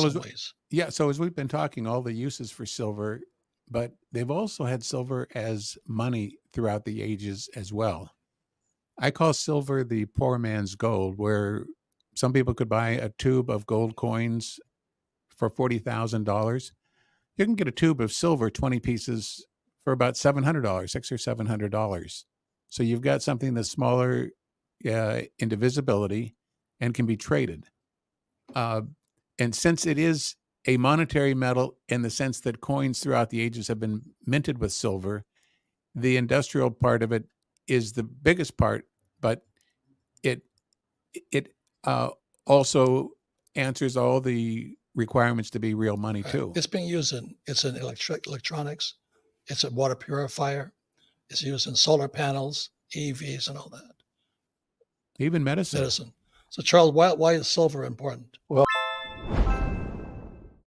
Well, some ways. yeah, so as we've been talking, all the uses for silver, but they've also had silver as money throughout the ages as well. I call silver the poor man's gold, where some people could buy a tube of gold coins for $40,000. You can get a tube of silver, 20 pieces, for about $700, $600 or $700. So you've got something that's smaller in divisibility and can be traded. Uh, and since it is a monetary metal in the sense that coins throughout the ages have been minted with silver, the industrial part of it is the biggest part, but it it uh, also answers all the requirements to be real money too. It's being used it's in electronics, it's a water purifier, it's used in solar panels, EVs, and all that. Even medicine. So, Charles, why is silver important? Well,